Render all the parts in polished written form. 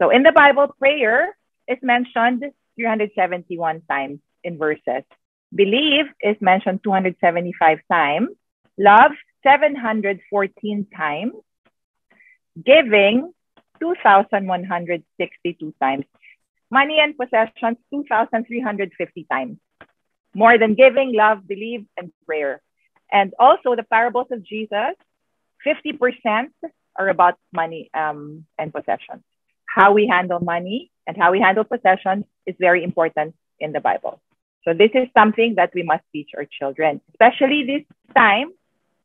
So in the Bible, prayer is mentioned 371 times in verses. Believe is mentioned 275 times. Love, 714 times. Giving, 2,162 times. Money and possessions, 2,350 times. More than giving, love, believe, and prayer. And also the parables of Jesus, 50% are about money and possessions. How we handle money and how we handle possessions is very important in the Bible. So this is something that we must teach our children, especially this time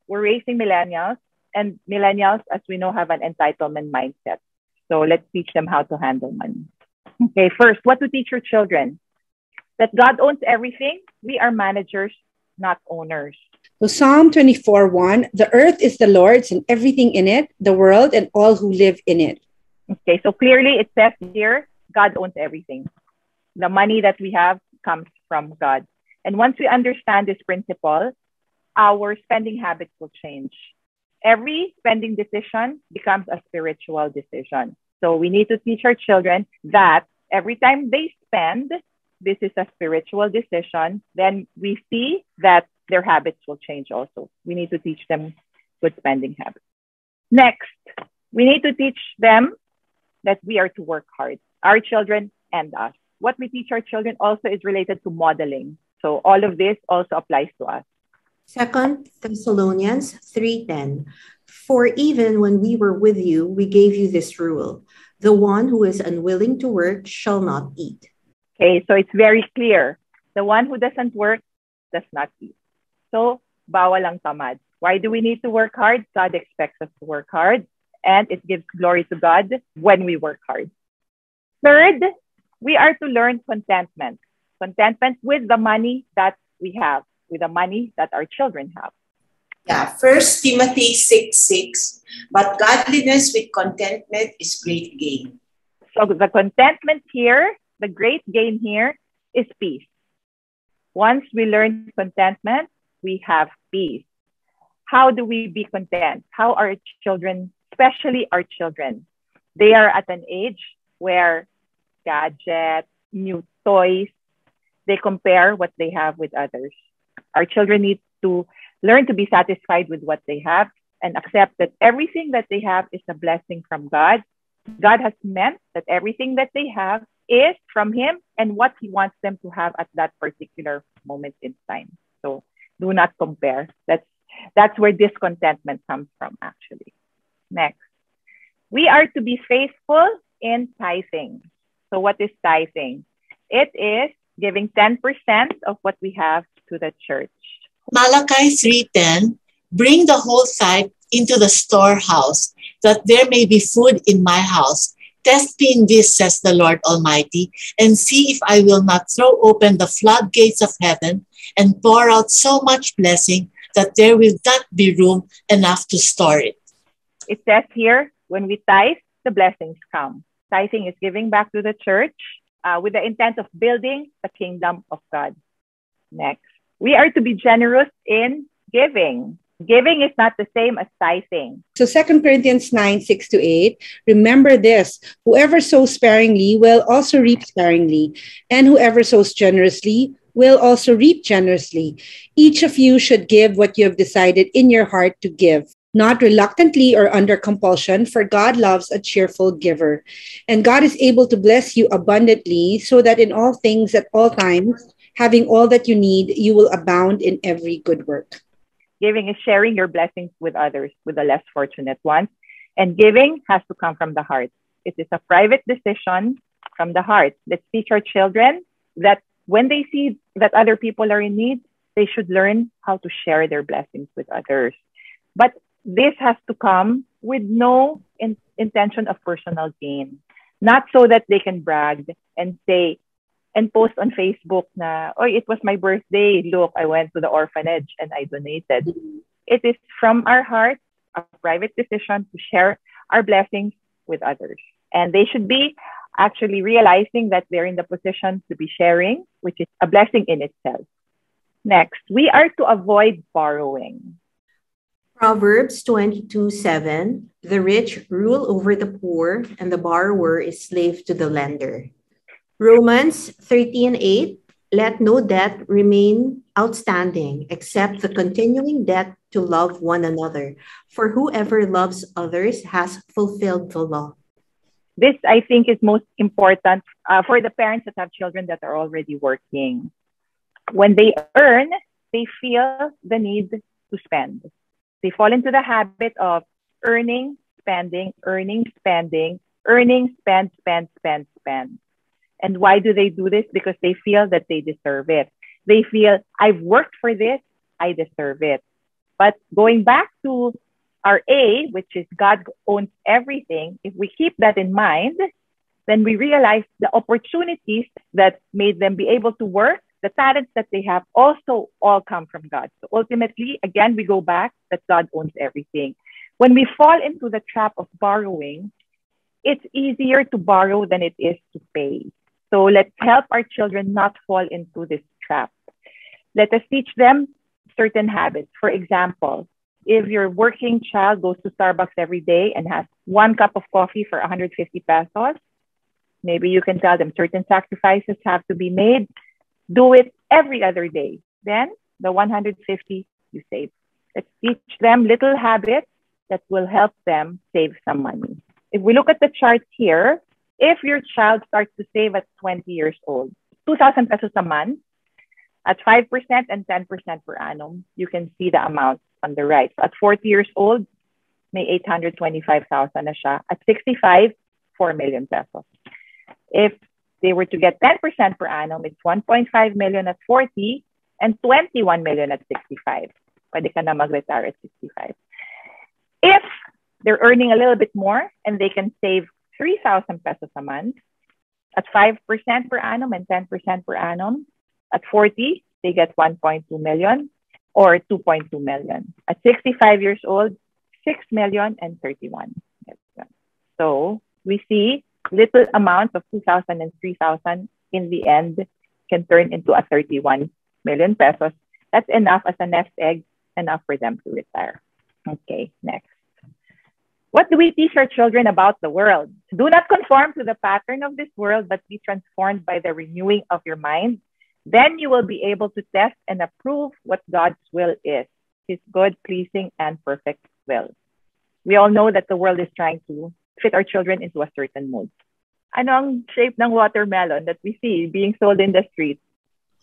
we're raising millennials, and millennials, as we know, have an entitlement mindset. So let's teach them how to handle money. Okay, first, what to teach your children? That God owns everything. We are managers, not owners. So Psalm 24:1, the earth is the Lord's and everything in it, the world and all who live in it. Okay, so clearly it says here, God owns everything. The money that we have comes from God. And once we understand this principle, our spending habits will change. Every spending decision becomes a spiritual decision. So we need to teach our children that every time they spend, this is a spiritual decision. Then we see that their habits will change also. We need to teach them good spending habits. Next, we need to teach them that we are to work hard, our children and us. What we teach our children also is related to modeling. So all of this also applies to us. 2 Thessalonians 3:10. For even when we were with you, we gave you this rule. The one who is unwilling to work shall not eat. Okay, so it's very clear. The one who doesn't work does not eat. So, bawal ang tamad. Why do we need to work hard? God expects us to work hard, and it gives glory to God when we work hard. Third, we are to learn contentment. Contentment with the money that we have, with the money that our children have. Yeah, 1 Timothy 6:6. But godliness with contentment is great gain. So the contentment here, the great gain here is peace. Once we learn contentment, we have peace. How do we be content? How are children, especially our children? They are at an age where gadgets, new toys, they compare what they have with others. Our children need to learn to be satisfied with what they have and accept that everything that they have is a blessing from God. God has meant that everything that they have is from Him and what He wants them to have at that particular moment in time. So do not compare. That's where discontentment comes from, actually. Next, we are to be faithful in tithing. So what is tithing? It is giving 10% of what we have to the church. Malachi 3:10, bring the whole tithe into the storehouse, that there may be food in my house. Test me in this, says the Lord Almighty, and see if I will not throw open the floodgates of heaven and pour out so much blessing that there will not be room enough to store it. It says here, when we tithe, the blessings come. Tithing is giving back to the church with the intent of building the kingdom of God. Next, we are to be generous in giving. Giving is not the same as tithing. So 2 Corinthians 9:6-8, remember this, whoever sows sparingly will also reap sparingly, and whoever sows generously will also reap generously. Each of you should give what you have decided in your heart to give, not reluctantly or under compulsion, for God loves a cheerful giver. And God is able to bless you abundantly, so that in all things at all times, having all that you need, you will abound in every good work. Giving is sharing your blessings with others, with the less fortunate ones. And giving has to come from the heart. It is a private decision from the heart. Let's teach our children that when they see that other people are in need, they should learn how to share their blessings with others. But this has to come with no intention of personal gain. Not so that they can brag and say, and post on Facebook na, oh, it was my birthday. Look, I went to the orphanage and I donated. It is from our heart, a private decision to share our blessings with others. And they should be actually realizing that they're in the position to be sharing, which is a blessing in itself. Next, we are to avoid borrowing. Proverbs 22:7, the rich rule over the poor, and the borrower is slave to the lender. Romans 13:8, let no debt remain outstanding except the continuing debt to love one another. For whoever loves others has fulfilled the law. This, I think, is most important for the parents that have children that are already working. When they earn, they feel the need to spend. They fall into the habit of earning, spending, earning, spending, earning, spend, spend, spend, spend. And why do they do this? Because they feel that they deserve it. They feel, I've worked for this, I deserve it. But going back to our A, which is God owns everything, if we keep that in mind, then we realize the opportunities that made them be able to work, the talents that they have also all come from God. So ultimately, again, we go back that God owns everything. When we fall into the trap of borrowing, it's easier to borrow than it is to pay. So let's help our children not fall into this trap. Let us teach them certain habits. For example, if your working child goes to Starbucks every day and has 1 cup of coffee for 150 pesos, maybe you can tell them certain sacrifices have to be made. Do it every other day. Then the 150 you save. Let's teach them little habits that will help them save some money. If we look at the chart here, if your child starts to save at 20 years old, 2,000 pesos a month, at 5% and 10% per annum, you can see the amount on the right. So at 40 years old, may 825,000 na siya. At 65, 4 million pesos. If they were to get 10% per annum, it's 1.5 million at 40 and 21 million at 65. Pwede ka na mag-retire at 65. If they're earning a little bit more and they can save 3,000 pesos a month at 5% per annum and 10% per annum, at 40, they get 1.2 million or 2.2 million. At 65 years old, 6 million and 31. So we see little amounts of 2,000 and 3,000 in the end can turn into a 31 million pesos. That's enough as a nest egg, enough for them to retire. Okay, next. What do we teach our children about the world? Do not conform to the pattern of this world, but be transformed by the renewing of your mind. Then you will be able to test and approve what God's will is, his good, pleasing, and perfect will. We all know that the world is trying to fit our children into a certain mold. Ano ang shape ng watermelon that we see being sold in the street?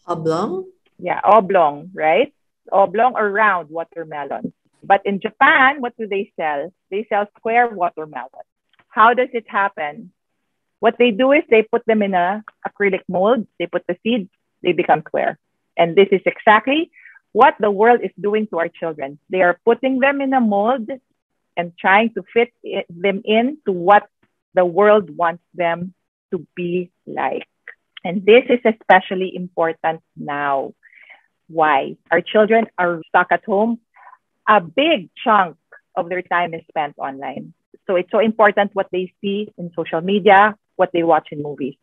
Oblong? Yeah, oblong, right? Oblong or round watermelon. But in Japan, what do they sell? They sell square watermelon. How does it happen? What they do is they put them in a acrylic mold. They put the seeds, they become square. And this is exactly what the world is doing to our children. They are putting them in a mold and trying to fit them into what the world wants them to be like. And this is especially important now. Why? Our children are stuck at home. A big chunk of their time is spent online. So it's so important what they see in social media, what they watch in movies.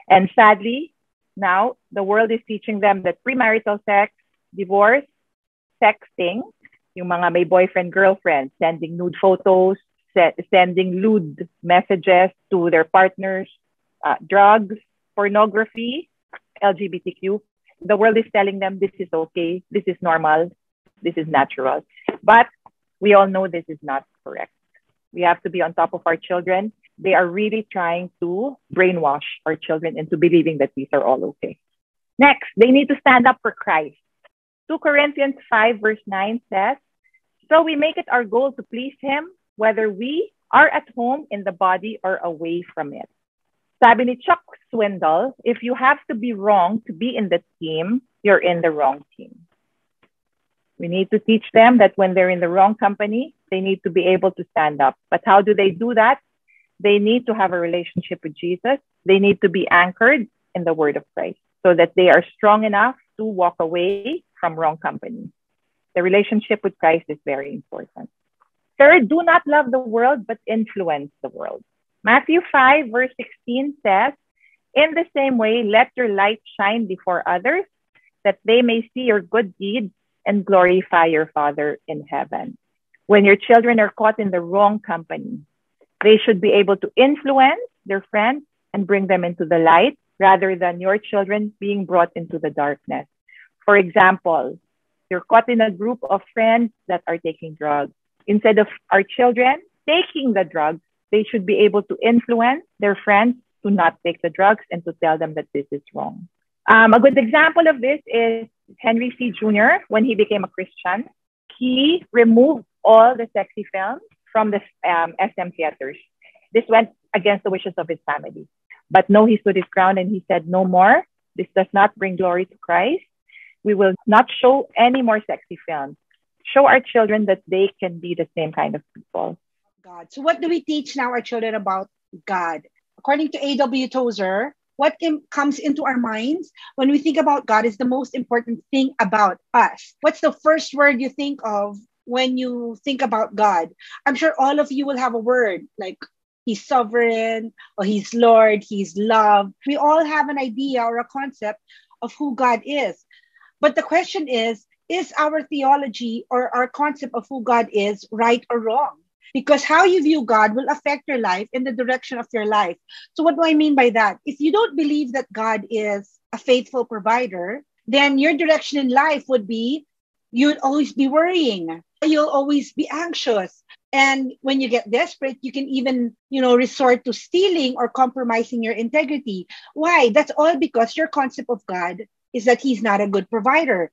And sadly, now the world is teaching them that premarital sex, divorce, sexting, yung mga may boyfriend, girlfriend, sending nude photos, sending lewd messages to their partners, drugs, pornography, LGBTQ. The world is telling them this is okay, this is normal, this is natural. But we all know this is not correct. We have to be on top of our children. They are really trying to brainwash our children into believing that these are all okay. Next, they need to stand up for Christ. 2 Corinthians 5 verse 9 says, so we make it our goal to please him, whether we are at home in the body or away from it. Sabi ni Chuck Swindoll, if you have to be wrong to be in the team, you're in the wrong team. We need to teach them that when they're in the wrong company, they need to be able to stand up. But how do they do that? They need to have a relationship with Jesus. They need to be anchored in the word of Christ so that they are strong enough to walk away from wrong company. The relationship with Christ is very important. Third, do not love the world, but influence the world. Matthew 5 verse 16 says, in the same way, let your light shine before others, that they may see your good deeds and glorify your Father in heaven. When your children are caught in the wrong company, they should be able to influence their friends and bring them into the light rather than your children being brought into the darkness. For example, you're caught in a group of friends that are taking drugs. Instead of our children taking the drugs, they should be able to influence their friends to not take the drugs and to tell them that this is wrong. A good example of this is Henry C. Jr. When he became a Christian, he removed all the sexy films from the SM theaters. This went against the wishes of his family. But no, he stood his ground and he said, no more. This does not bring glory to Christ. We will not show any more sexy films. Show our children that they can be the same kind of people. God. So what do we teach now our children about God? According to A.W. Tozer, what comes into our minds when we think about God is the most important thing about us. What's the first word you think of when you think about God? I'm sure all of you will have a word like He's sovereign, or He's Lord, He's love. We all have an idea or a concept of who God is. But the question is our theology or our concept of who God is right or wrong? Because how you view God will affect your life and the direction of your life. So what do I mean by that? If you don't believe that God is a faithful provider, then your direction in life would be, you'd always be worrying. You'll always be anxious. And when you get desperate, you can even, resort to stealing or compromising your integrity. Why? That's all because your concept of God is that He's not a good provider.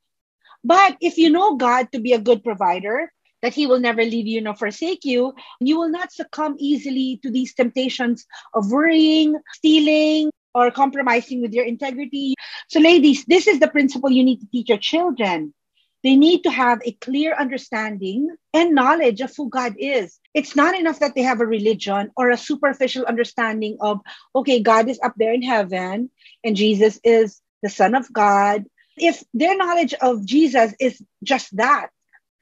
But if you know God to be a good provider, that He will never leave you nor forsake you, you will not succumb easily to these temptations of worrying, stealing, or compromising with your integrity. So ladies, this is the principle you need to teach your children. They need to have a clear understanding and knowledge of who God is. It's not enough that they have a religion or a superficial understanding of, okay, God is up there in heaven and Jesus is the Son of God. If their knowledge of Jesus is just that,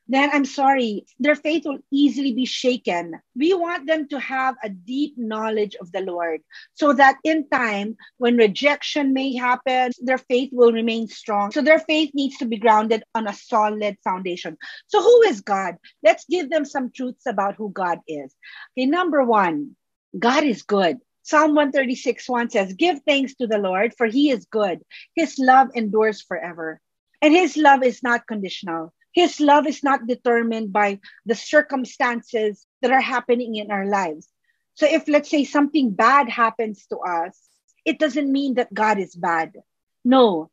then I'm sorry, their faith will easily be shaken. We want them to have a deep knowledge of the Lord so that in time, when rejection may happen, their faith will remain strong. So their faith needs to be grounded on a solid foundation. So who is God? Let's give them some truths about who God is. Okay, number one, God is good. Psalm 136:1 says, give thanks to the Lord, for He is good. His love endures forever. And His love is not conditional. His love is not determined by the circumstances that are happening in our lives. So if, let's say, something bad happens to us, it doesn't mean that God is bad. No,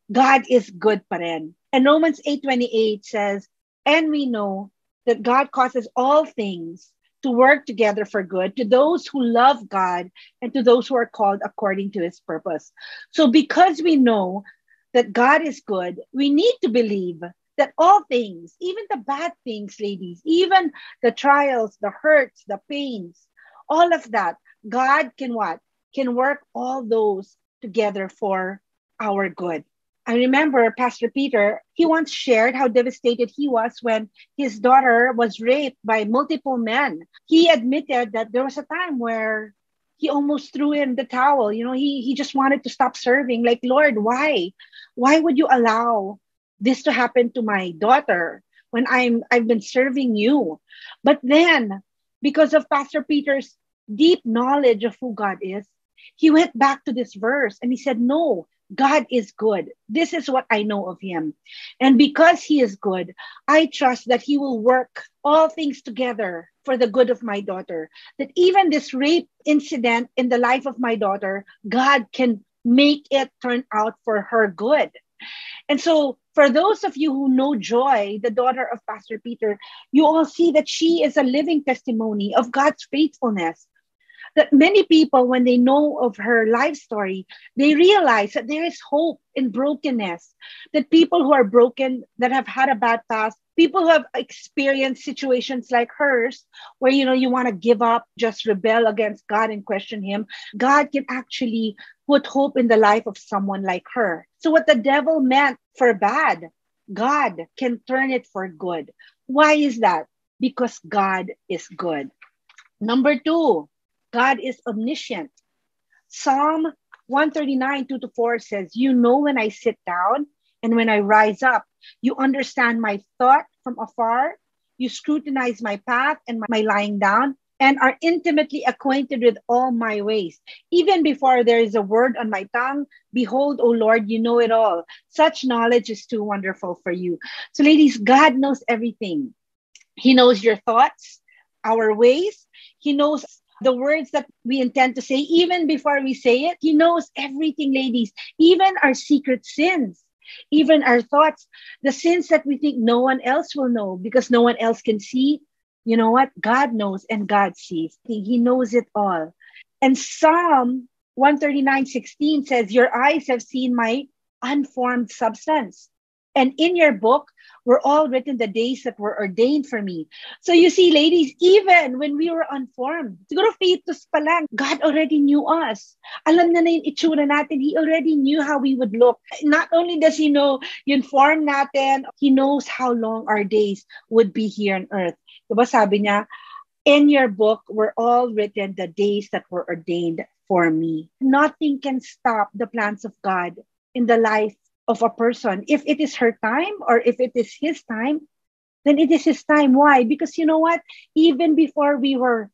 God is good pa rin. And Romans 8:28 says, and we know that God causes all things to work together for good to those who love God and to those who are called according to His purpose. So because we know that God is good, we need to believe that all things, even the bad things, ladies, even the trials, the hurts, the pains, all of that, God can what? Can work all those together for our good. I remember Pastor Peter, he once shared how devastated he was when his daughter was raped by multiple men. He admitted that there was a time where he almost threw in the towel. He just wanted to stop serving. Like, Lord, why? Why would you allow this to happen to my daughter when I've been serving you? But then, because of Pastor Peter's deep knowledge of who God is, he went back to this verse and he said, no, God is good. This is what I know of Him. And because He is good, I trust that He will work all things together for the good of my daughter. That even this rape incident in the life of my daughter, God can make it turn out for her good. And so for those of you who know Joy, the daughter of Pastor Peter, you all see that she is a living testimony of God's faithfulness. That many people, when they know of her life story, they realize that there is hope in brokenness. That people who are broken, that have had a bad past, people who have experienced situations like hers, where, you want to give up, just rebel against God and question Him, God can actually put hope in the life of someone like her. So what the devil meant for bad, God can turn it for good. Why is that? Because God is good. Number two, God is omniscient. Psalm 139, 2-4 says, you know when I sit down and when I rise up, you understand my thought from afar. You scrutinize my path and my lying down, and are intimately acquainted with all my ways. Even before there is a word on my tongue, behold, O Lord, you know it all. Such knowledge is too wonderful for you. So ladies, God knows everything. He knows your thoughts, our ways. He knows the words that we intend to say, even before we say it. He knows everything, ladies, even our secret sins, even our thoughts, the sins that we think no one else will know because no one else can see. You know what? God knows and God sees. He knows it all. And Psalm 139:16 says, your eyes have seen my unformed substance. And in your book were all written the days that were ordained for me. So you see, ladies, even when we were unformed, siguro fetus pa lang, God already knew us. Alam na yung itsura natin. He already knew how we would look. Not only does He know yung form natin, He knows how long our days would be here on earth. Diba sabi niya, in your book were all written the days that were ordained for me. Nothing can stop the plans of God in the life of a person. If it is her time or if it is his time, then it is his time. Why? Because you know what? Even before we were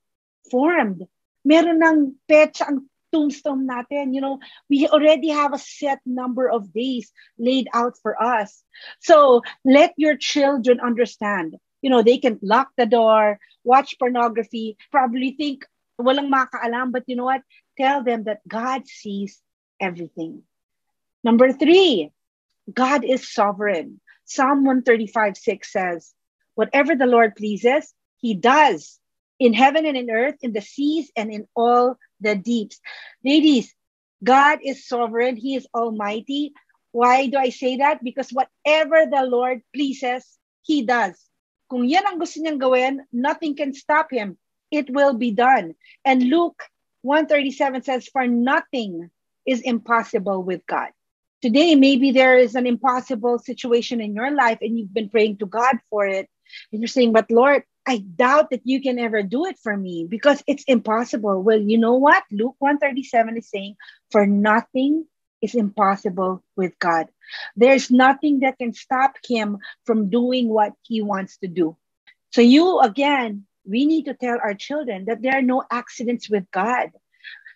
formed, meron ng petsa ang tombstone natin. You know, we already have a set number of days laid out for us. So let your children understand. You know, they can lock the door, watch pornography, probably think walang makaalam, but you know what? Tell them that God sees everything. Number 3, God is sovereign. Psalm 135:6 says, whatever the Lord pleases, He does in heaven and in earth, in the seas and in all the deeps. Ladies, God is sovereign. He is almighty. Why do I say that? Because whatever the Lord pleases, He does. Kung yan ang gusto niyang gawin, nothing can stop Him. It will be done. And Luke 1:37 says, for nothing is impossible with God. Today, maybe there is an impossible situation in your life and you've been praying to God for it. And you're saying, but Lord, I doubt that you can ever do it for me because it's impossible. Well, you know what? Luke 1:37 is saying, for nothing is impossible with God. There's nothing that can stop Him from doing what He wants to do. So we need to tell our children that there are no accidents with God.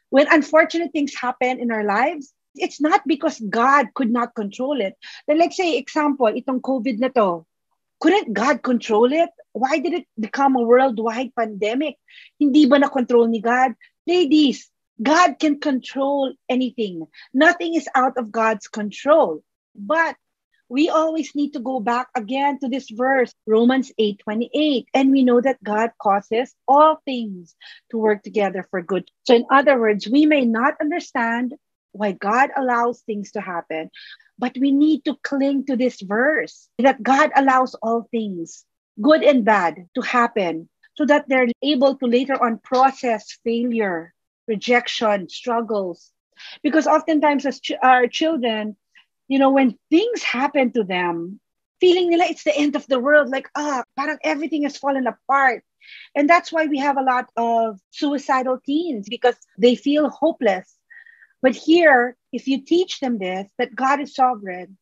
When unfortunate things happen in our lives, it's not because God could not control it. Then let's say, example, itong COVID na to, couldn't God control it? Why did it become a worldwide pandemic? Hindi ba na-control ni God? Ladies, God can control anything. Nothing is out of God's control. But we always need to go back again to this verse, Romans 8:28. And we know that God causes all things to work together for good. So in other words, we may not understand why God allows things to happen, but we need to cling to this verse that God allows all things, good and bad, to happen so that they're able to later on process failure, rejection, struggles. Because oftentimes as our children, you know, when things happen to them, feeling nila it's the end of the world, like, parang everything has fallen apart. And that's why we have a lot of suicidal teens because they feel hopeless. But here, if you teach them this, that God is sovereign,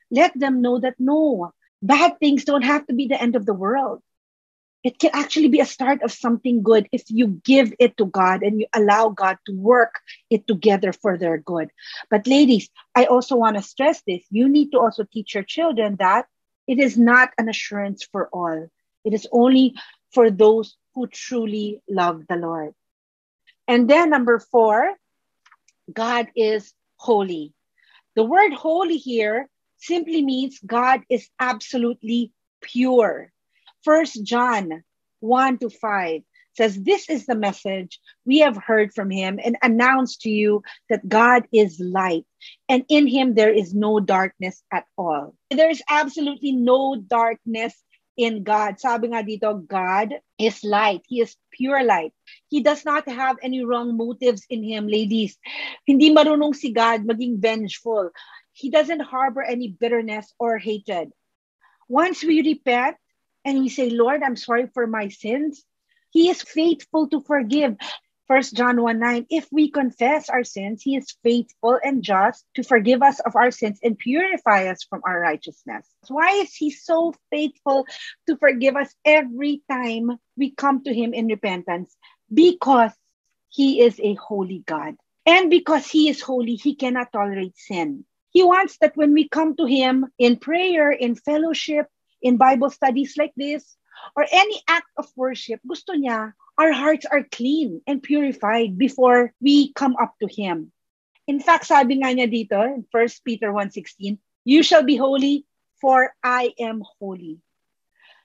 let them know that no, bad things don't have to be the end of the world. It can actually be a start of something good if you give it to God and you allow God to work it together for their good. But ladies, I also want to stress this. You need to also teach your children that it is not an assurance for all. It is only for those who truly love the Lord. And then number 4, God is holy. The word holy here simply means God is absolutely pure. 1 John 1-5 says, this is the message we have heard from Him and announced to you that God is light, and in Him there is no darkness at all. There is absolutely no darkness in God. Sabi nga dito, God is light. He is pure light. He does not have any wrong motives in Him, ladies. Hindi marunong si God maging vengeful. He doesn't harbor any bitterness or hatred. Once we repent and we say, Lord, I'm sorry for my sins, He is faithful to forgive. First John 1:9, if we confess our sins, he is faithful and just to forgive us of our sins and purify us from our righteousness. Why is he so faithful to forgive us every time we come to him in repentance? Because he is a holy God. And because he is holy, he cannot tolerate sin. He wants that when we come to him in prayer, in fellowship, in Bible studies like this, or any act of worship, gusto niya, our hearts are clean and purified before we come up to him. In fact, sabi nga niya dito, in 1 Peter 1:16, you shall be holy, for I am holy.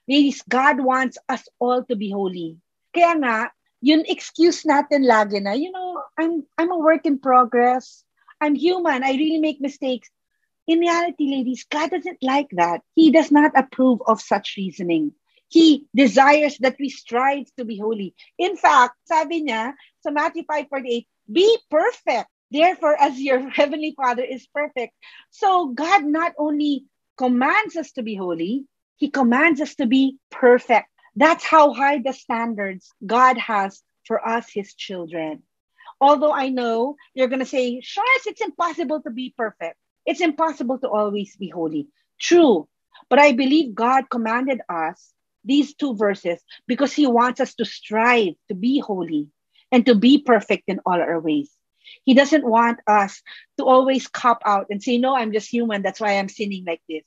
Ladies, God wants us all to be holy. Kaya nga, yun excuse natin lagi na, I'm a work in progress. I'm human. I really make mistakes. In reality, ladies, God doesn't like that. He does not approve of such reasoning. He desires that we strive to be holy. In fact, sabi niya sa Matthew 5:48, be perfect. Therefore, as your heavenly Father is perfect. So God not only commands us to be holy, he commands us to be perfect. That's how high the standards God has for us, his children. Although I know you're going to say, sure, it's impossible to be perfect. It's impossible to always be holy. True. But I believe God commanded us these two verses because he wants us to strive to be holy and to be perfect in all our ways. He doesn't want us to always cop out and say, no, I'm just human. That's why I'm sinning like this.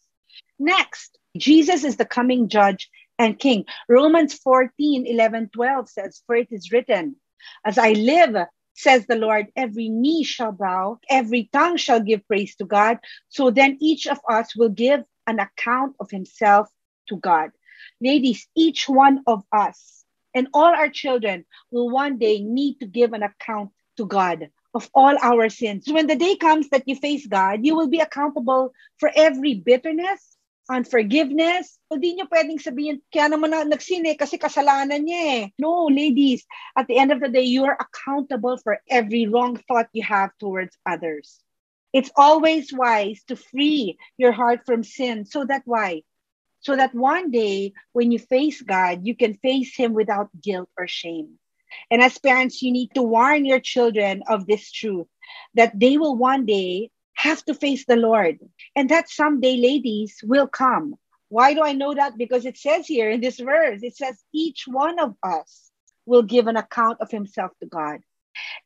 Next, Jesus is the coming judge and king. Romans 14:11-12 says, for it is written, as I live, says the Lord, every knee shall bow, every tongue shall give praise to God. So then each of us will give an account of himself to God. Ladies, each one of us and all our children will one day need to give an account to God of all our sins. When the day comes that you face God, you will be accountable for every bitterness, unforgiveness. Hindi nyo pwedeng sabihin, kaya naman nagsin kasi kasalanan niya eh. No, ladies, at the end of the day, you are accountable for every wrong thought you have towards others. It's always wise to free your heart from sin. So that one day, when you face God, you can face him without guilt or shame. And as parents, you need to warn your children of this truth, that they will one day have to face the Lord. And that someday, ladies, will come. Why do I know that? Because it says here in this verse, it says each one of us will give an account of himself to God.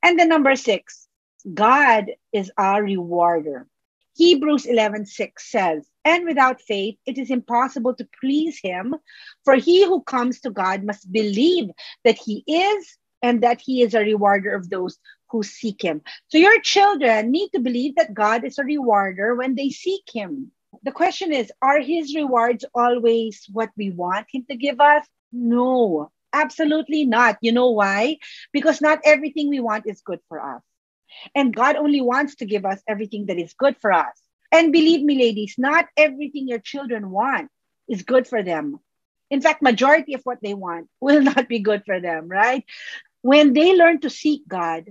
And the number 6, God is our rewarder. Hebrews 11:6 says, and without faith, it is impossible to please him, for he who comes to God must believe that he is and that he is a rewarder of those who seek him. So your children need to believe that God is a rewarder when they seek him. The question is, are his rewards always what we want him to give us? No, absolutely not. You know why? Because not everything we want is good for us. And God only wants to give us everything that is good for us. And believe me, ladies, not everything your children want is good for them. In fact, majority of what they want will not be good for them, right? When they learn to seek God,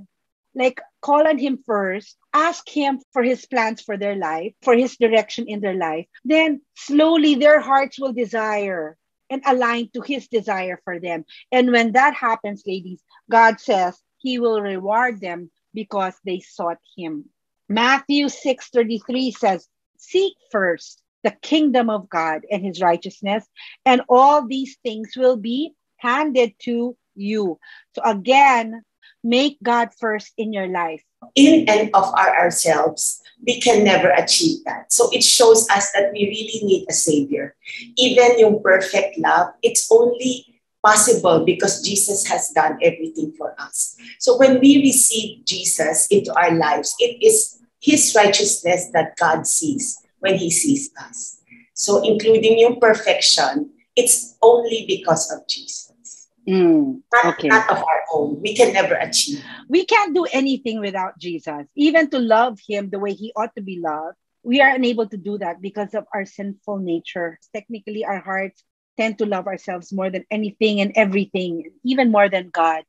like call on him first, ask him for his plans for their life, for his direction in their life, then slowly their hearts will desire and align to his desire for them. And when that happens, ladies, God says he will reward them because they sought him. Matthew 6:33 says, seek first the kingdom of God and his righteousness, and all these things will be handed to you. So again, make God first in your life. In and of ourselves, we can never achieve that. So it shows us that we really need a savior. Even yung perfect love, it's only possible because Jesus has done everything for us. So when we receive Jesus into our lives, it is his righteousness that God sees when he sees us. So including yung perfection, it's only because of Jesus. Okay. Not of our own. We can never achieve. We can't do anything without Jesus. Even to love him the way he ought to be loved, we are unable to do that because of our sinful nature. Technically, our hearts tend to love ourselves more than anything and everything, even more than God.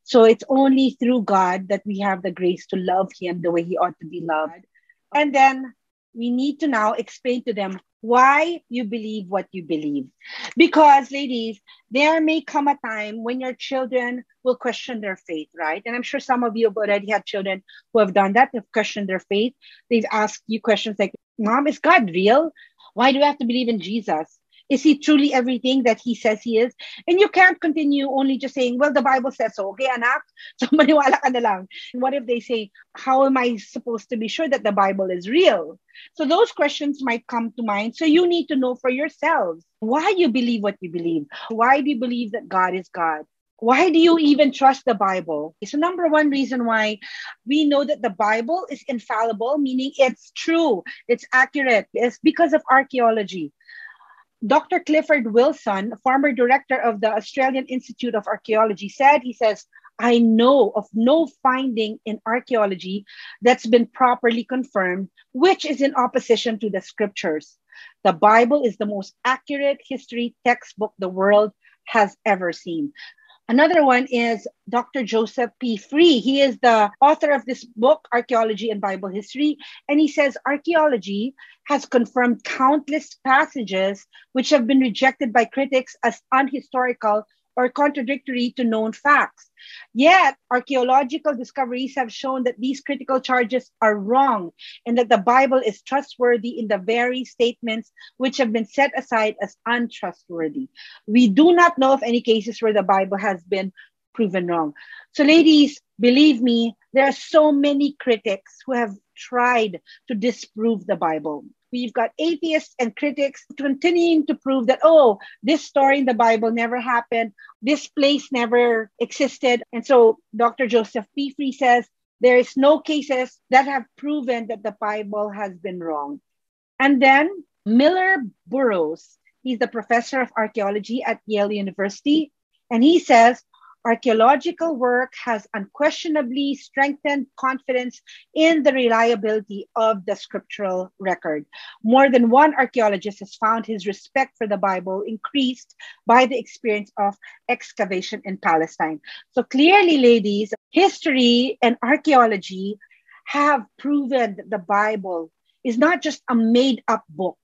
So it's only through God that we have the grace to love him the way he ought to be loved. And then we need to now explain to them why you believe what you believe. Because, ladies, there may come a time when your children will question their faith, right? And I'm sure some of you have already had children who have done that. They've questioned their faith. They've asked you questions like, Mom, is God real? Why do I have to believe in Jesus? Is he truly everything that he says he is? And you can't continue only just saying, well, the Bible says so. Okay, anak? So maniwala ka na lang. What if they say, how am I supposed to be sure that the Bible is real? So those questions might come to mind. So you need to know for yourselves why you believe what you believe. Why do you believe that God is God? Why do you even trust the Bible? So number one reason why we know that the Bible is infallible, meaning it's true, it's accurate, is because of archaeology. Dr. Clifford Wilson, former director of the Australian Institute of Archaeology, he says, I know of no finding in archaeology that's been properly confirmed, which is in opposition to the scriptures. The Bible is the most accurate history textbook the world has ever seen. Another one is Dr. Joseph P. Free. He is the author of this book, Archaeology and Bible History. And he says archaeology has confirmed countless passages which have been rejected by critics as unhistorical or contradictory to known facts. Yet, archaeological discoveries have shown that these critical charges are wrong and that the Bible is trustworthy in the very statements which have been set aside as untrustworthy. We do not know of any cases where the Bible has been proven wrong. So, ladies, believe me, there are so many critics who have tried to disprove the Bible. We've got atheists and critics continuing to prove that, oh, this story in the Bible never happened. This place never existed. And so Dr. Joseph P. Free says there is no cases that have proven that the Bible has been wrong. And then Miller Burrows, he's the professor of archaeology at Yale University. And he says, archaeological work has unquestionably strengthened confidence in the reliability of the scriptural record. More than one archaeologist has found his respect for the Bible increased by the experience of excavation in Palestine. So clearly, ladies, history and archaeology have proven that the Bible is not just a made-up book.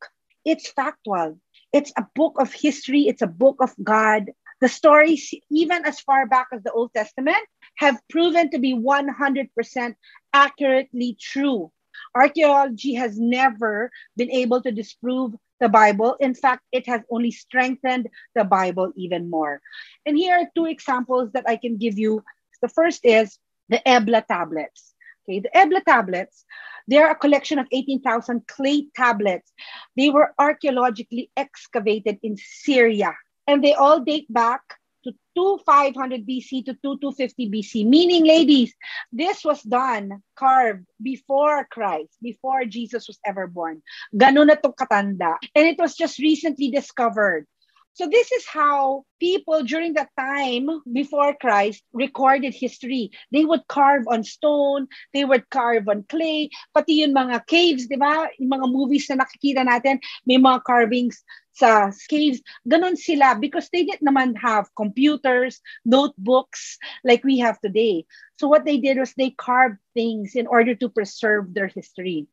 It's factual. It's a book of history. It's a book of God. The stories, even as far back as the Old Testament, have proven to be 100% accurately true. Archaeology has never been able to disprove the Bible. In fact, it has only strengthened the Bible even more. And here are two examples that I can give you. The first is the Ebla tablets. Okay, the Ebla tablets, they're a collection of 18,000 clay tablets. They were archaeologically excavated in Syria. And they all date back to 2500 BC to 2250 BC. Meaning, ladies, this was done, carved before Christ, before Jesus was ever born. Ganun na to katanda. And it was just recently discovered. So this is how people during that time before Christ recorded history. They would carve on stone, they would carve on clay, pati yung mga caves, di ba? Yung mga movies na nakikita natin, may mga carvings sa caves. Ganon sila because they didn't naman have computers, notebooks like we have today. So what they did was they carved things in order to preserve their history.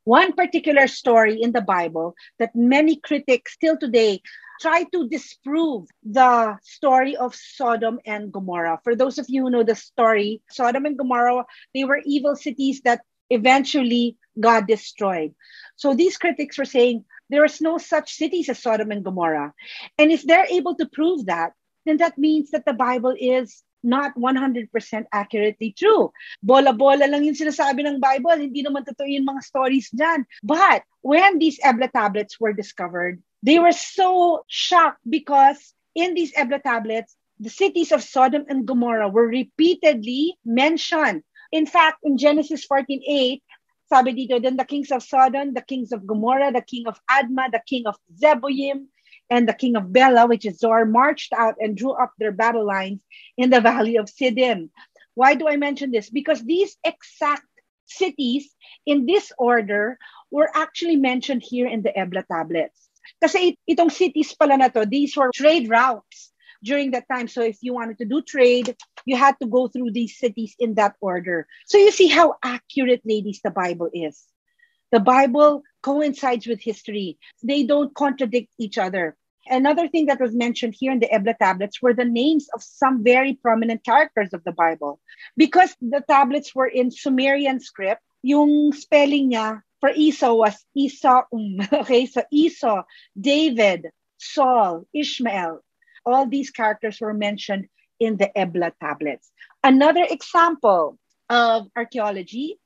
One particular story in the Bible that many critics still today try to disprove the story of Sodom and Gomorrah. For those of you who know the story, Sodom and Gomorrah, they were evil cities that eventually God destroyed. So these critics were saying there is no such cities as Sodom and Gomorrah. And if they're able to prove that, then that means that the Bible is not 100% accurately true. Bola-bola lang yung sinasabi ng Bible. Hindi naman totoo yung mga stories dyan. But when these Ebla tablets were discovered, they were so shocked because in these Ebla tablets, the cities of Sodom and Gomorrah were repeatedly mentioned. In fact, in Genesis 14:8, sabi dito, then the kings of Sodom, the kings of Gomorrah, the king of Admah, the king of Zeboim, and the king of Bela, which is Zor, marched out and drew up their battle lines in the valley of Siddim. Why do I mention this? Because these exact cities in this order were actually mentioned here in the Ebla tablets. Kasi itong cities pala na to, these were trade routes during that time. So if you wanted to do trade, you had to go through these cities in that order. So you see how accurate, ladies, the Bible is. The Bible coincides with history. They don't contradict each other. Another thing that was mentioned here in the Ebla tablets were the names of some very prominent characters of the Bible. Because the tablets were in Sumerian script, yung spelling niya for Esau was Esau. Okay, so Esau, David, Saul, Ishmael. All these characters were mentioned in the Ebla tablets. Another example of archaeology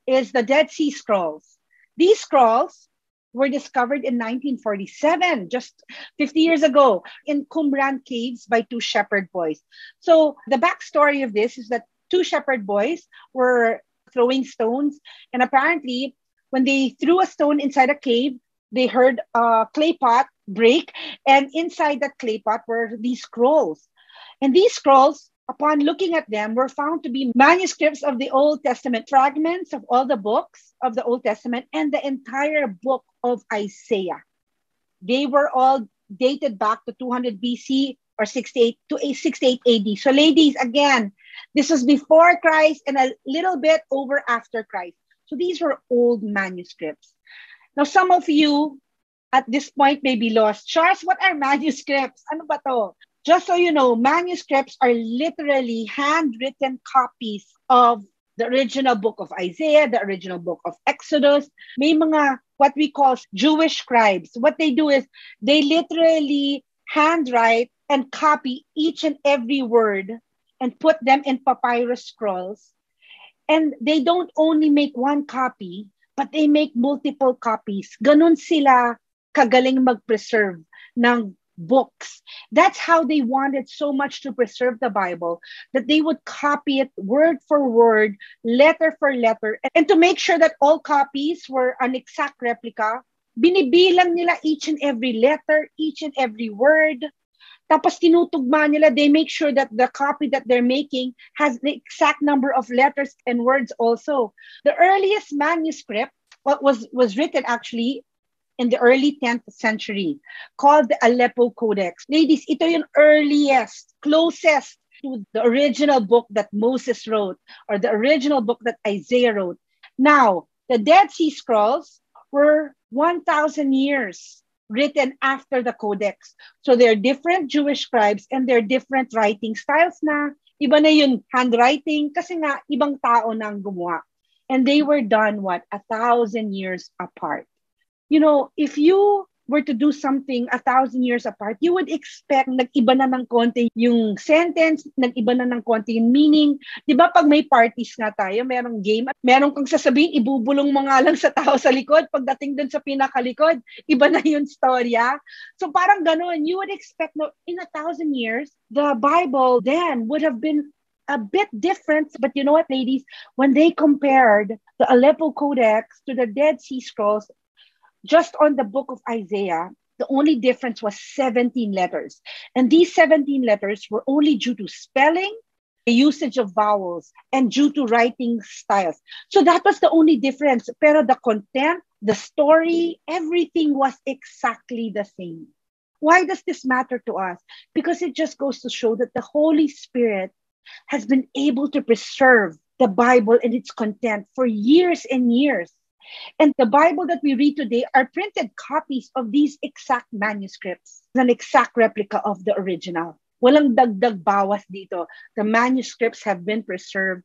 is the Dead Sea Scrolls. These scrolls were discovered in 1947, just 50 years ago, in Qumran caves by two shepherd boys. So the backstory of this is that two shepherd boys were throwing stones, and apparently when they threw a stone inside a cave, they heard a clay pot break, and inside that clay pot were these scrolls. And these scrolls, upon looking at them, were found to be manuscripts of the Old Testament, fragments of all the books of the Old Testament and the entire book of Isaiah. They were all dated back to 200 BC or 68 to 68 AD. So ladies, again, this was before Christ and a little bit over after Christ. So these were old manuscripts. Now, some of you at this point may be lost. Charles, what are manuscripts? Ano ba to? Just so you know, manuscripts are literally handwritten copies of the original book of Isaiah, the original book of Exodus. May mga what we call Jewish scribes. What they do is they literally handwrite and copy each and every word and put them in papyrus scrolls. And they don't only make one copy, but they make multiple copies. Ganun sila kagaling mag-preserve ng books. That's how they wanted so much to preserve the Bible, that they would copy it word for word, letter for letter. And to make sure that all copies were an exact replica, binibilang nila each and every letter, each and every word. Tapos tinutugma nila, they make sure that the copy that they're making has the exact number of letters and words also. The earliest manuscript was written actually in the early 10th century, called the Aleppo Codex. Ladies, ito yung earliest, closest to the original book that Moses wrote or the original book that Isaiah wrote. Now, the Dead Sea Scrolls were 1,000 years written after the Codex. So they're different Jewish scribes and they're different writing styles na. Iba na yung handwriting kasi nga ibang tao nang gumawa. And they were done, 1,000 years apart. You know, if you were to do something 1,000 years apart, you would expect nag-iba na ng konti yung sentence, nag-iba na ng konti yung meaning. Di ba pag may parties nga tayo, merong game, at meron kang sasabihin, ibubulong mo nga lang sa tao sa likod. Pagdating dun sa pinakalikod, iba na yung storya. So parang ganun, you would expect no, in 1,000 years, the Bible then would have been a bit different. But you know what, ladies? When they compared the Aleppo Codex to the Dead Sea Scrolls, just on the book of Isaiah, the only difference was 17 letters. And these 17 letters were only due to spelling, the usage of vowels, and due to writing styles. So that was the only difference. Pero the content, the story, everything was exactly the same. Why does this matter to us? Because it just goes to show that the Holy Spirit has been able to preserve the Bible and its content for years and years. And the Bible that we read today are printed copies of these exact manuscripts, an exact replica of the original. Walang dagdag bawas dito. The manuscripts have been preserved.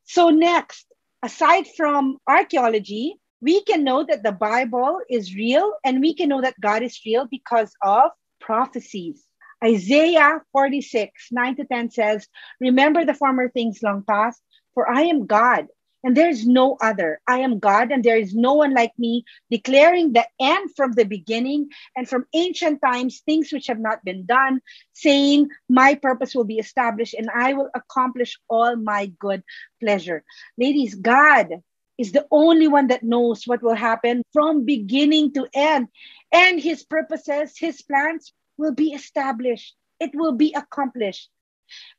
So next, aside from archaeology, we can know that the Bible is real and we can know that God is real because of prophecies. Isaiah 46, 9-10 says, "Remember the former things long past, for I am God. And there is no other. I am God, and there is no one like me, declaring the end from the beginning and from ancient times, things which have not been done, saying, my purpose will be established, and I will accomplish all my good pleasure." Ladies, God is the only one that knows what will happen from beginning to end. And his purposes, his plans will be established. It will be accomplished.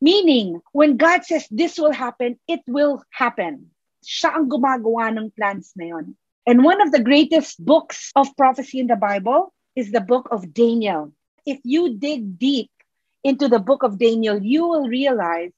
Meaning, when God says this will happen, it will happen. Siya ang gumagawa ng plans na yun. And one of the greatest books of prophecy in the Bible is the book of Daniel. If you dig deep into the book of Daniel, you will realize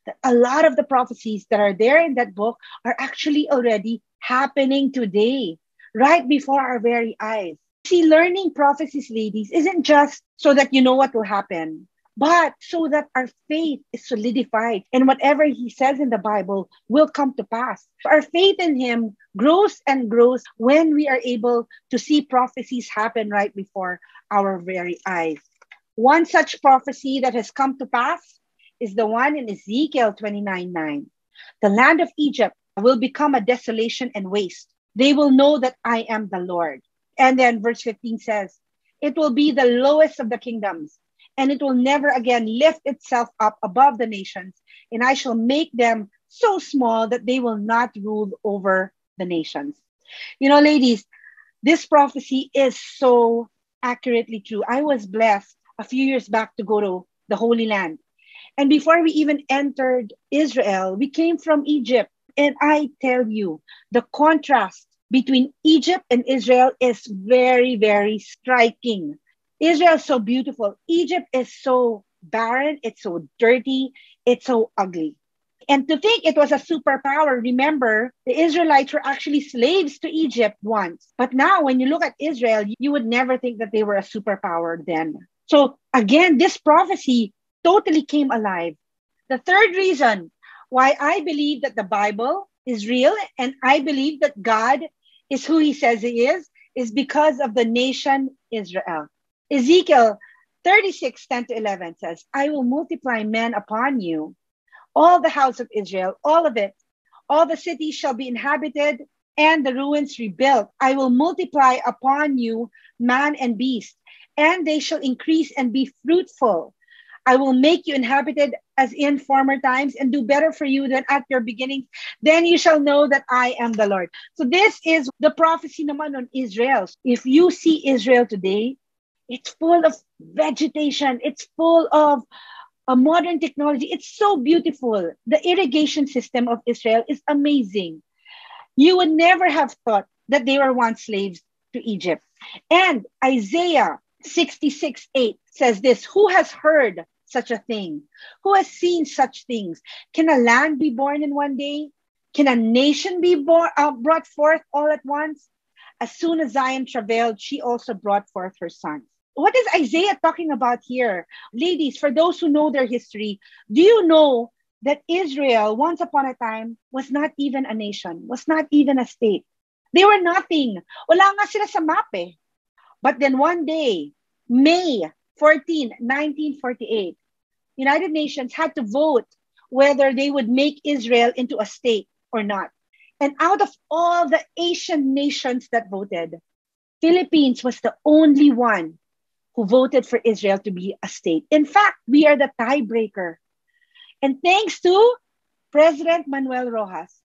that a lot of the prophecies that are there in that book are actually already happening today. right before our very eyes. See, learning prophecies, ladies, isn't just so that you know what will happen, but so that our faith is solidified and whatever he says in the Bible will come to pass. Our faith in him grows and grows when we are able to see prophecies happen right before our very eyes. One such prophecy that has come to pass is the one in Ezekiel 29:9. The land of Egypt will become a desolation and waste. They will know that I am the Lord. And then verse 15 says, it will be the lowest of the kingdoms, and it will never again lift itself up above the nations. And I shall make them so small that they will not rule over the nations. You know, ladies, this prophecy is so accurately true. I was blessed a few years back to go to the Holy Land. And before we even entered Israel, we came from Egypt. And I tell you, the contrast between Egypt and Israel is very, very striking. Israel is so beautiful. Egypt is so barren. It's so dirty. It's so ugly. And to think it was a superpower, remember, the Israelites were actually slaves to Egypt once. But now, when you look at Israel, you would never think that they were a superpower then. So again, this prophecy totally came alive. The third reason why I believe that the Bible is real and I believe that God is who he says he is because of the nation Israel. Ezekiel 36:10-11 says, I will multiply men upon you, all the house of Israel, all of it. All the cities shall be inhabited and the ruins rebuilt. I will multiply upon you man and beast, and they shall increase and be fruitful. I will make you inhabited as in former times and do better for you than at your beginning. Then you shall know that I am the Lord. So this is the prophecy naman on Israel. If you see Israel today, it's full of vegetation. It's full of modern technology. It's so beautiful. The irrigation system of Israel is amazing. You would never have thought that they were once slaves to Egypt. And Isaiah 66:8 says this, who has heard such a thing? Who has seen such things? Can a land be born in one day? Can a nation be brought forth all at once? As soon as Zion travailed, she also brought forth her sons. What is Isaiah talking about here? Ladies, for those who know their history, do you know that Israel, once upon a time, was not even a nation, was not even a state? They were nothing. Wala nga sila sa map eh. But then one day, May 14, 1948, United Nations had to vote whether they would make Israel into a state or not. And out of all the Asian nations that voted, Philippines was the only one who voted for Israel to be a state. In fact, we are the tiebreaker. And thanks to President Manuel Rojas,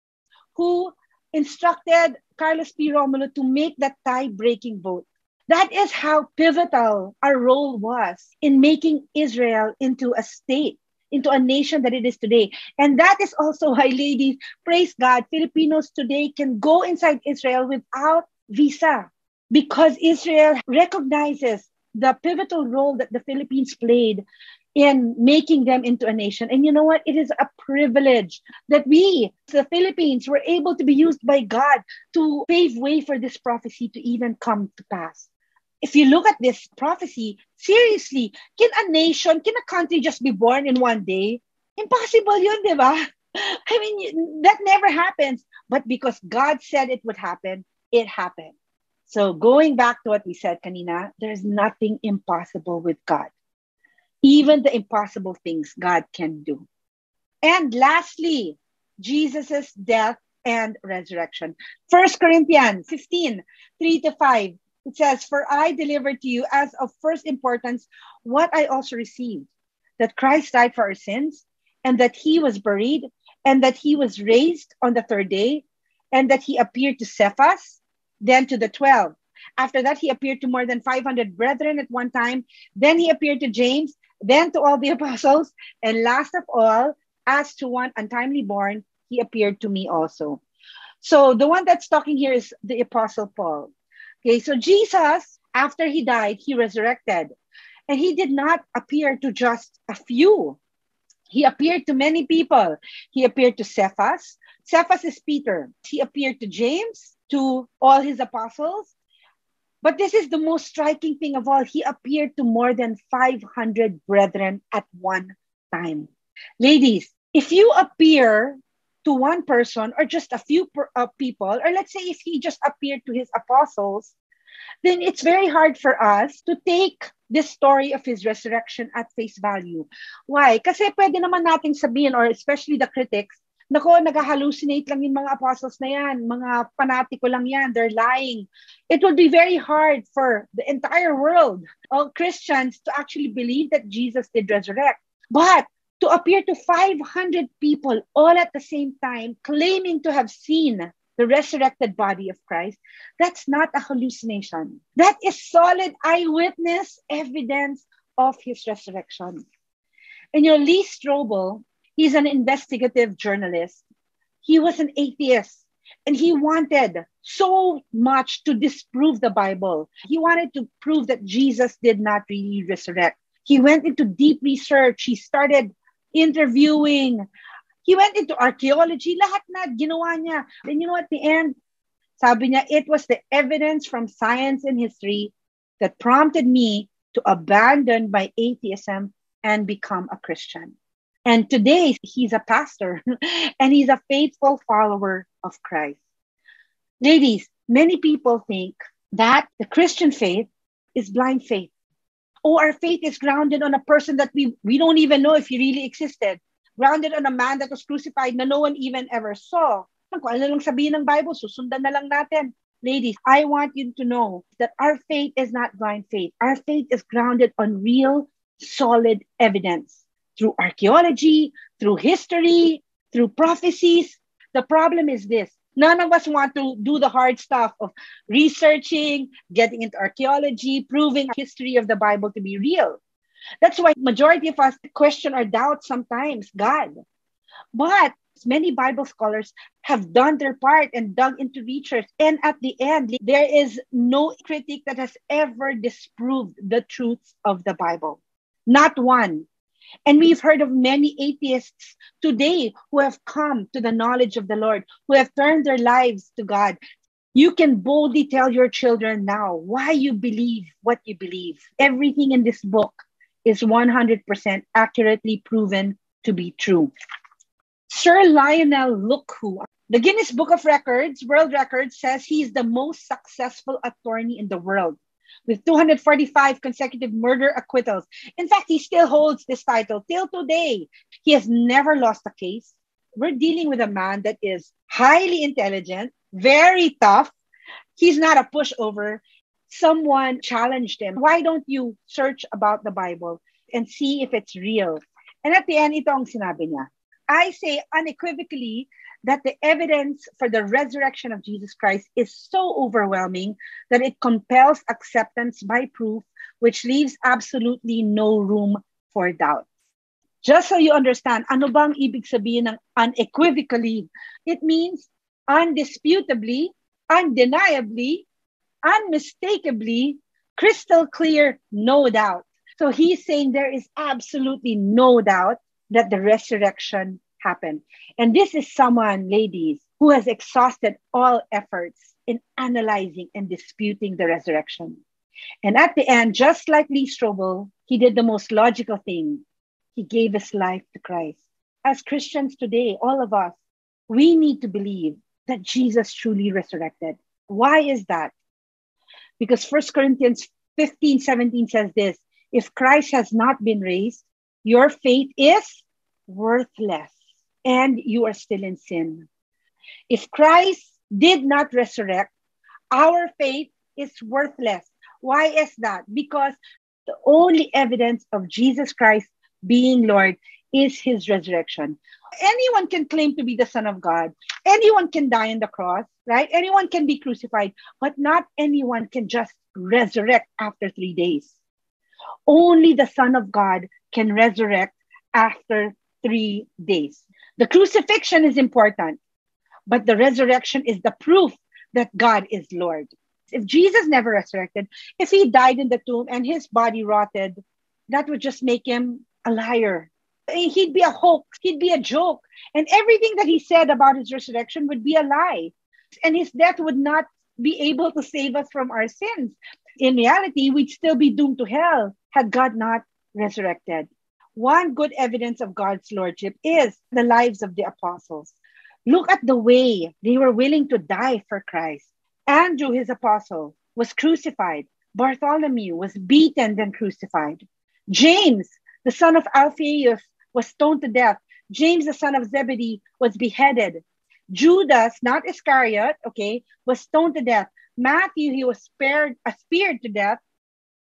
who instructed Carlos P. Romulo to make that tie-breaking vote. That is how pivotal our role was in making Israel into a state, into a nation that it is today. And that is also why, ladies, praise God, Filipinos today can go inside Israel without visa because Israel recognizes the pivotal role that the Philippines played in making them into a nation. And you know what? It is a privilege that we, the Philippines, were able to be used by God to pave way for this prophecy to even come to pass. If you look at this prophecy, seriously, can a country just be born in one day? Impossible yun, di ba? I mean, that never happens. But because God said it would happen, it happened. So going back to what we said kanina, there's nothing impossible with God. Even the impossible things God can do. And lastly, Jesus' death and resurrection. 1 Corinthians 15, 3-5. It says, for I delivered to you as of first importance what I also received, that Christ died for our sins, and that he was buried, and that he was raised on the third day, and that he appeared to Cephas, then to the 12. After that, he appeared to more than 500 brethren at one time. Then he appeared to James, then to all the apostles, and last of all, as to one untimely born, he appeared to me also. So the one that's talking here is the Apostle Paul. Okay, so Jesus, after he died, he resurrected. And he did not appear to just a few. He appeared to many people. He appeared to Cephas. Cephas is Peter. He appeared to James. to all his apostles. But this is the most striking thing of all. He appeared to more than 500 brethren at one time. Ladies, if you appear to one person or just a few people, or let's say if he just appeared to his apostles, then it's very hard for us to take this story of his resurrection at face value. Why? Kasi pwede naman nating sabihin, or especially the critics, nako, nag-hallucinate lang yung mga apostles na yan, mga fanatiko lang yan, they're lying. It would be very hard for the entire world of Christians to actually believe that Jesus did resurrect. But to appear to 500 people all at the same time, claiming to have seen the resurrected body of Christ, that's not a hallucination. That is solid eyewitness evidence of his resurrection. And Lee Strobel, he's an investigative journalist. He was an atheist, and he wanted so much to disprove the Bible. He wanted to prove that Jesus did not really resurrect. He went into deep research. He started interviewing. He went into archaeology. Lahat na ginawa niya. And you know, at the end, sabi niya, it was the evidence from science and history that prompted me to abandon my atheism and become a Christian. And today, he's a pastor and he's a faithful follower of Christ. Ladies, many people think that the Christian faith is blind faith. Oh, our faith is grounded on a person that we don't even know if he really existed. Grounded on a man that was crucified na no one even ever saw. Kung ano lang sabihin ng Bible, susundan na lang natin. Ladies, I want you to know that our faith is not blind faith. Our faith is grounded on real, solid evidence. Through archaeology, through history, through prophecies. The problem is this. None of us want to do the hard stuff of researching, getting into archaeology, proving history of the Bible to be real. That's why majority of us question or doubt sometimes God. But many Bible scholars have done their part and dug into research. And at the end, there is no critic that has ever disproved the truths of the Bible. Not one. And we've heard of many atheists today who have come to the knowledge of the Lord, who have turned their lives to God. You can boldly tell your children now why you believe what you believe. Everything in this book is 100% accurately proven to be true. Sir Lionel Luckhoo, the Guinness Book of Records, World Records, says he's the most successful attorney in the world, with 245 consecutive murder acquittals. In fact, he still holds this title till today. He has never lost a case. We're dealing with a man that is highly intelligent, very tough. He's not a pushover. Someone challenged him. Why don't you search about the Bible and see if it's real? And at the end, ito ang sinabi niya. I say unequivocally that the evidence for the resurrection of Jesus Christ is so overwhelming that it compels acceptance by proof, which leaves absolutely no room for doubt. Just so you understand, ano bang ibig sabihin ng unequivocally? It means undisputably, undeniably, unmistakably, crystal clear, no doubt. So he's saying there is absolutely no doubt that the resurrection happened. And this is someone, ladies, who has exhausted all efforts in analyzing and disputing the resurrection. And at the end, just like Lee Strobel, he did the most logical thing. He gave his life to Christ. As Christians today, all of us, we need to believe that Jesus truly resurrected. Why is that? Because 1 Corinthians 15:17 says this, if Christ has not been raised, your faith is worthless and you are still in sin. If Christ did not resurrect, our faith is worthless. Why is that? Because the only evidence of Jesus Christ being Lord is his resurrection. Anyone can claim to be the Son of God. Anyone can die on the cross, right? Anyone can be crucified, but not anyone can just resurrect after 3 days. Only the Son of God can resurrect after 3 days. The crucifixion is important, but the resurrection is the proof that God is Lord. If Jesus never resurrected, if he died in the tomb and his body rotted, that would just make him a liar. He'd be a hoax. He'd be a joke. And everything that he said about his resurrection would be a lie. and his death would not be able to save us from our sins. In reality, we'd still be doomed to hell had God not resurrected. One good evidence of God's lordship is the lives of the apostles. Look at the way they were willing to die for Christ. Andrew, his apostle, was crucified. Bartholomew was beaten then crucified. James, the son of Alphaeus, was stoned to death. James, the son of Zebedee, was beheaded. Judas, not Iscariot, was stoned to death. Matthew, he was speared to death.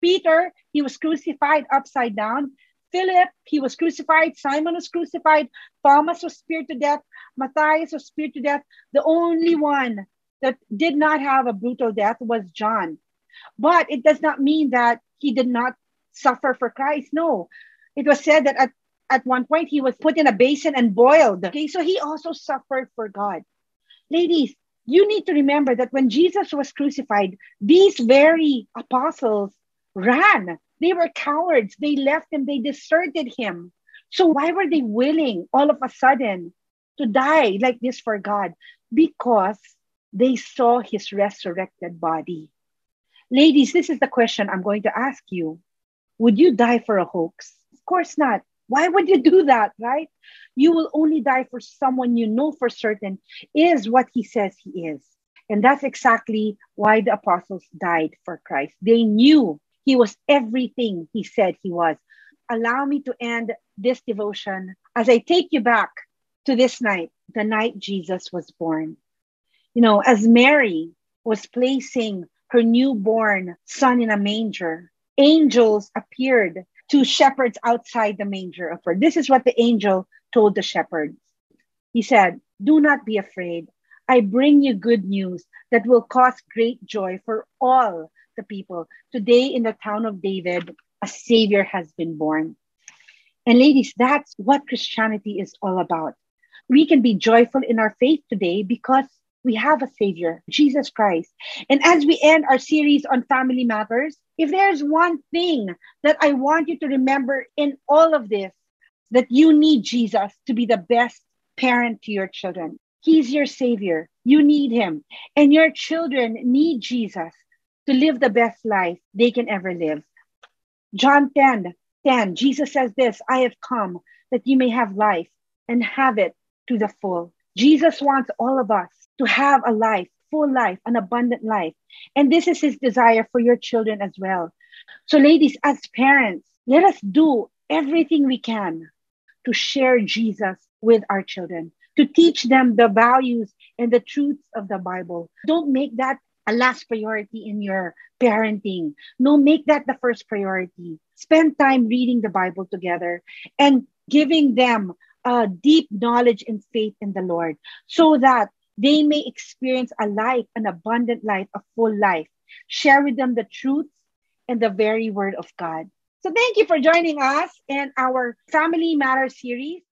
Peter, he was crucified upside down. Philip, he was crucified. Simon was crucified. Thomas was speared to death. Matthias was speared to death. The only one that did not have a brutal death was John. But it does not mean that he did not suffer for Christ. No. It was said that at one point he was put in a basin and boiled. So he also suffered for God. Ladies, you need to remember that when Jesus was crucified, these very apostles ran. They were cowards. They left him. They deserted him. So why were they willing all of a sudden to die like this for God? Because they saw his resurrected body. Ladies, this is the question I'm going to ask you. Would you die for a hoax? Of course not. Why would you do that, right? You will only die for someone you know for certain is what he says he is. And that's exactly why the apostles died for Christ. They knew he was everything he said he was. Allow me to end this devotion as I take you back to this night, the night Jesus was born. You know, as Mary was placing her newborn son in a manger, angels appeared to shepherds outside the manger of her. This is what the angel told the shepherds. He said, "Do not be afraid. I bring you good news that will cause great joy for all the people. Today in the town of David, a Savior has been born." And ladies, that's what Christianity is all about. We can be joyful in our faith today because we have a Savior, Jesus Christ. And as we end our series on family matters, if there's one thing that I want you to remember in all of this, that you need Jesus to be the best parent to your children. He's your Savior. You need him. And your children need Jesus to live the best life they can ever live. John 10, Jesus says this, "I have come that you may have life and have it to the full." Jesus wants all of us to have a life, full life, an abundant life. And this is his desire for your children as well. So ladies, as parents, let us do everything we can to share Jesus with our children, to teach them the values and the truths of the Bible. Don't make that a last priority in your parenting. No, make that the first priority. Spend time reading the Bible together and giving them a deep knowledge and faith in the Lord so that they may experience a life, an abundant life, a full life. Share with them the truths and the very word of God. So thank you for joining us in our Family Matters series.